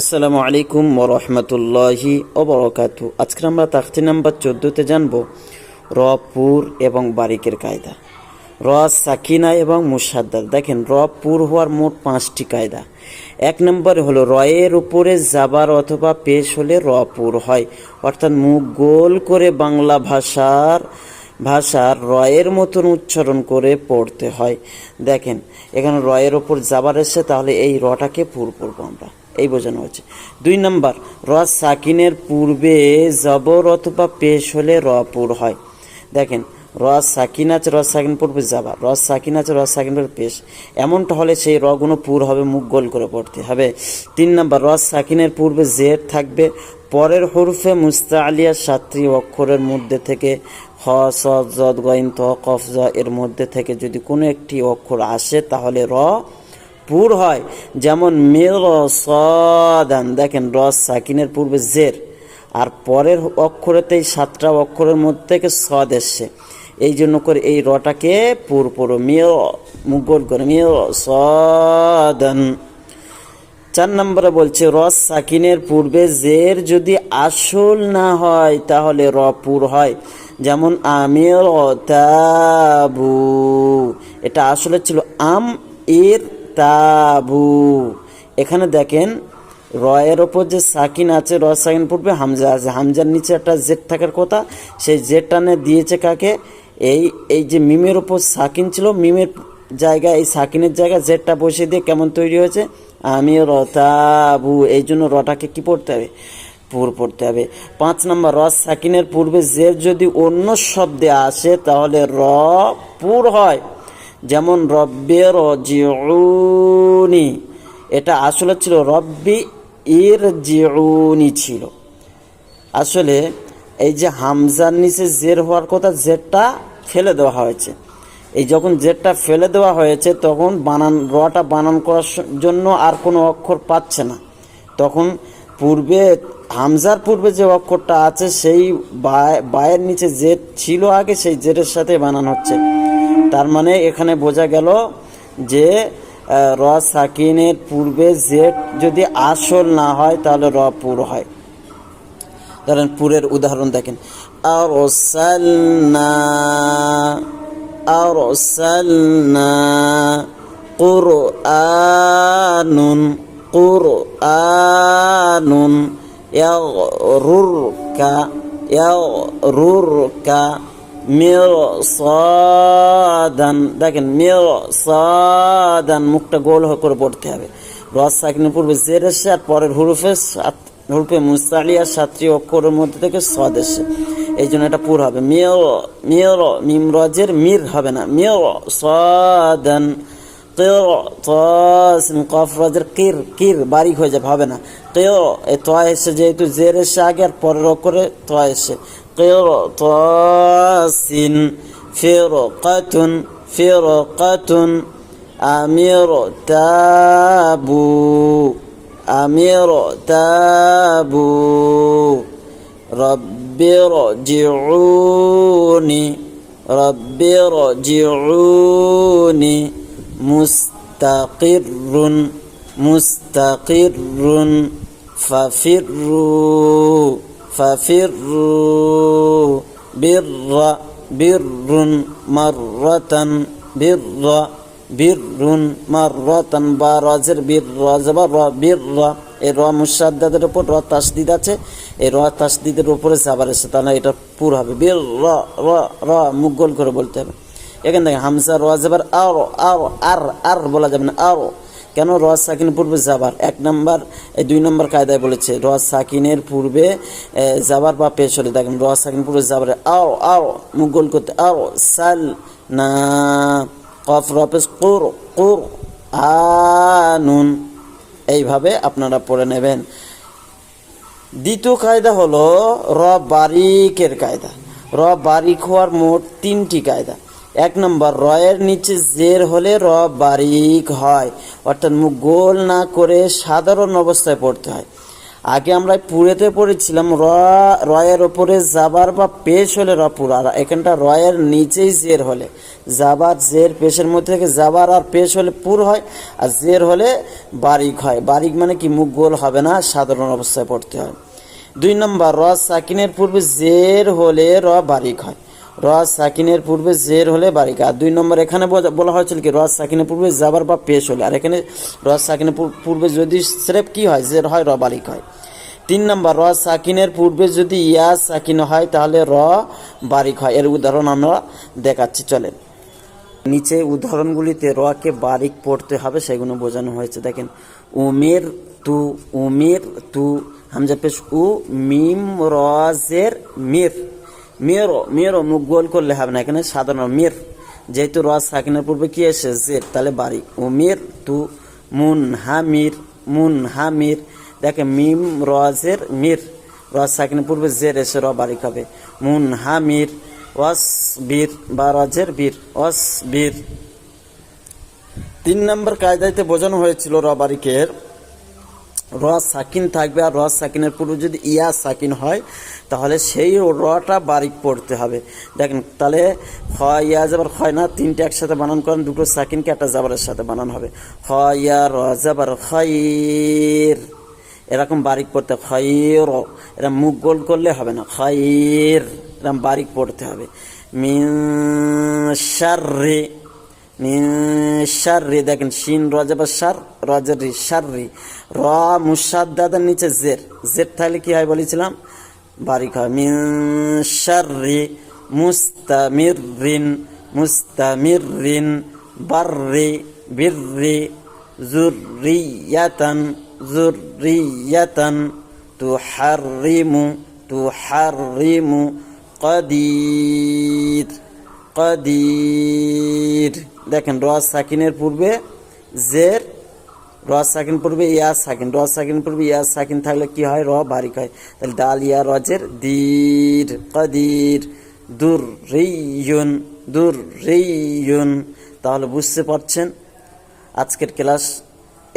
আসসালামু আলাইকুম ওয়া রাহমাতুল্লাহি ওয়া বারাকাতুহু। আজকে আমরা তাখতি নাম্বার 14তে জানব র পুর এবং বারিকের কায়দা। র সাকিনা এবং মুসাদ্দাদ। দেখেন, র পুর হওয়ার মোট 5টি কায়দা। এক নম্বরে হলো রয়ের উপরে জাবার অথবা পেশ হলে র পুর হয়, অর্থাৎ মুখ গোল করে বাংলা ভাষার রয়ের মতন উচ্চারণ করে পড়তে হয়। দেখেন, এখানে রয়ের ওপর জাবার এসে, তাহলে এই রটাকে পুর পড়বো আমরা, এই বোঝানো হচ্ছে। 2 নম্বর, র সাকিনের পূর্বে জবর অথবা পেশ হলে র পুর হয়। দেখেন, র সাকিন আছে, র সাকিন পূর্বে জাবার, র সাকিন আছে, র সাকিন পূর্বে পেশ, এমনটা হলে সেই রগুলো পুর হবে, মুখ গোল করে পড়তে হবে। 3 নম্বর, র সাকিনের পূর্বে জের থাকবে, পরের হরফে মুস্তাআলিয়া 7টি অক্ষরের মধ্যে থেকে হ স জদ গইন ত কফ জ এর মধ্যে থেকে যদি কোনো একটি অক্ষর আসে তাহলে র পুর হয়। যেমন মিরসাদান। দেখেন, র সাকিনের পূর্বে জের আর পরের অক্ষরেতে 7টা অক্ষরের মধ্যে থেকে সদ এসছে, এই জন্য করে এই রটাকে পুর পড়ো, মুখ গোল করে মিরসাদান। 4 নম্বরে বলছে র সাকিনের পূর্বে জের যদি আসল না হয় তাহলে র পুর হয়। যেমন আমির তাবু, এটা আসলে ছিল আম এর তাবু। এখানে দেখেন, রয়ের ওপর যে সাকিন আছে, র সাকিন পূর্বে হামজা আছে, হামজার নিচে একটা জেড থাকার কথা, সেই জেডটানে দিয়েছে কাকে? এই যে মিমের ওপর সাকিন ছিল, মিমের জায়গায় এই সাকিনের জায়গায় জেডটা বসিয়ে দিয়ে কেমন তৈরি হয়েছে? আমি রতাবু, এই জন্য রটাকে কি পড়তে হবে? পুর পড়তে হবে। 5 নম্বর, র সাকিনের পূর্বে জের যদি অন্য শব্দে আসে তাহলে র পুর হয়। যেমন রব্বের জিউনি, এটা আসলে ছিল রব্বি ইর জিউনি ছিল। আসলে এই যে হামজার নিচে জের হওয়ার কথা, জেরটা ফেলে দেওয়া হয়েছে। এই যখন জেরটা ফেলে দেওয়া হয়েছে তখন রটা বানান করার জন্য আর কোনো অক্ষর পাচ্ছে না, তখন পূর্বে হামজার পূর্বে যে অক্ষরটা আছে সেই বায়ের নিচে জের ছিল আগে, সেই জেরের সাথে বানান হচ্ছে। তার মানে এখানে বোঝা গেল যে র সাকিনের পূর্বে জেড যদি আসল না হয় তাহলে র পুর হয়। ধরেন, পুরের উদাহরণ দেখেন, আরসালনা কুরআনুন ইয়াগরুরকা মিরসাদান। দেখেন, মিরসাদান, মুখটা গোল করে পড়তে হবে। র সাকিনের পূর্বে জের এসে আর পরের হরফে মুস্তাআলিয়া 7টি অক্ষরের মধ্যে থেকে সদ এসে, এই জন্য এটা পুর হবে। মিম রজের মির হবে না, মিরসাদান। কফ রজের কির বারিক হয়ে যাবে, হবে না। এই ত এসে, যেহেতু জের এসে আগে আর পরের অক্ষরে ত এসে, সিন ফিরকাতুন আমির তাবু রব্বির জিউনি মুস্তাকিরুন ফাফিরু বিররুন মাররাতান বা রজের বিররা। এই র মুসাদ্দাদের উপর র তাসদিদ আছে, এই র তাসদিদের উপরে জাবার এসে, তাহলে এটা পুর হবে। র মুখ গোল করে বলতে হবে। এখানে দেখেন, হামজা র জাবার আর বলা যাবে না, আর কেন? র সাকিন পূর্বে জাবার। 1 নম্বর, 2 নম্বর কায়দায় বলেছে র সাকিনের পূর্বে জাবার বা পেশ হলে, দেখেন র সাকিন পূর্বে জাবার আর মুখ গোল করতে, আর সাল না কফ রপেস কুরআনুন, এইভাবে আপনারা পড়ে নেবেন। দ্বিতীয় কায়দা হলো র বারিকের কায়দা। র বারিক হওয়ার মোট 3টি কায়দা। 1 নম্বর, রয়ের নিচে জের হলে র বারিক হয়, অর্থাৎ মুখ গোল না করে সাধারণ অবস্থায় পড়তে হয়। আগে আমরা পুরেতে পড়েছিলাম রয়ের ওপরে জাবার বা পেশ হলে রপুর, আর এখানটা রয়ের নিচেই জের হলে জাবার জের পেশের মধ্যে থেকে জাবার আর পেশ হলে পুর হয়, আর জের হলে বারিক হয়। বারিক মানে কি মুখ গোল হবে না, সাধারণ অবস্থায় পড়তে হয়। 2 নম্বর র সাকিনের পূর্বে জের হলে র বারিক হয়। র সাকিনের পূর্বে জের হলে বারিক। আর 2 নম্বর এখানে বলা হয়েছিল কি র সাকিনের পূর্বে জাবার বা পেশ হলে, আর এখানে র সাকিনের পূর্বে যদি স্রেফ কি হয় জের হয় র বারিক হয়। 3 নম্বর র সাকিনের পূর্বে যদি ইয়া সাকিন হয় তাহলে র বারিক হয়। এর উদাহরণ আমরা দেখাচ্ছি, চলেন। নিচে উদাহরণগুলিতে রকে বারিক পড়তে হবে সেগুলো বোঝানো হয়েছে। দেখেন উমের তু হামজা পেশ উ মিম রজের মির, মেয়েরও মুখ গোল করলে হবে না, এখানে সাধারণ মির, যেহেতু র সাকিনের পূর্বে কি এসে জের তাহলে বারিক। উমের তু মুন হামির, দেখেন মিম রজের মির, র সাকিনের পূর্বে জের এসে র বারিক হবে। মুন হামির ওয়াসবির বা রজের বীর ওয়াসবির। 3 নম্বর কায়দাতে বোঝানো হয়েছিল র বারিকের র সাকিন থাকবে, আর র সাকিনের পূর্বে যদি ইয়া সাকিন হয় তাহলে সেই রটা বারিক পড়তে হবে। দেখেন তাহলে হয় ইয়া যাবার হয় না, 3টে একসাথে বানান করেন, 2টো সাকিনকে একটা জাবারের সাথে বানান হবে। হয় ইয়া র জাবার খায়র, এরকম বারিক পড়তে খায়র, এরা মুখ গোল করলে হবে না, খায়র এরকম বারিক পড়তে হবে। মিন শাররি, শাররি, দেখেন শিন রজাবা সার রজের রি শাররি, র মুসাদ্দাদের নিচে জের, জের থাকলে কি হয় বলেছিলাম বারিক হয়। মিন শাররি মুস্তামিরিন বাররি বিররি যুররিয়াতান তুহাররিমু কদির। দেখেন র সাকিনের পূর্বে জের, র সাকিন পূর্বে ইয়া সাকিন, র সাকিন পূর্বে ইয়া সাকিন থাকলে কি হয় র বারিক হয়। তাহলে দাল ইয়া রজের দীর কদির। দুররিয়ুন। তাহলে বুঝতে পারছেন আজকের ক্লাস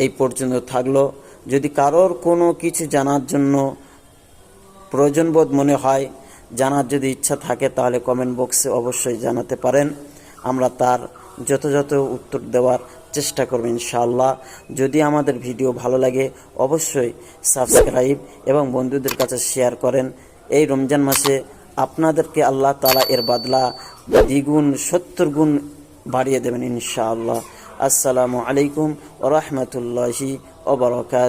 এই পর্যন্ত থাকলো। যদি কারোর কোনো কিছু জানার জন্য প্রয়োজনবোধ মনে হয়, জানার যদি ইচ্ছা থাকে তাহলে কমেন্ট বক্সে অবশ্যই জানাতে পারেন, আমরা তার যথাযথ উত্তর দেওয়ার চেষ্টা করব ইনশাআল্লাহ। যদি আমাদের ভিডিও ভালো লাগে অবশ্যই সাবস্ক্রাইব এবং বন্ধুদের কাছে শেয়ার করেন। এই রমজান মাসে আপনাদেরকে আল্লাহ তাআলা এর বদলা দ্বিগুণ 70 গুণ বাড়িয়ে দেবেন ইনশাআল্লাহ। আসসালামু আলাইকুম ওয়া রাহমাতুল্লাহি ওয়া বারাকাতুহু।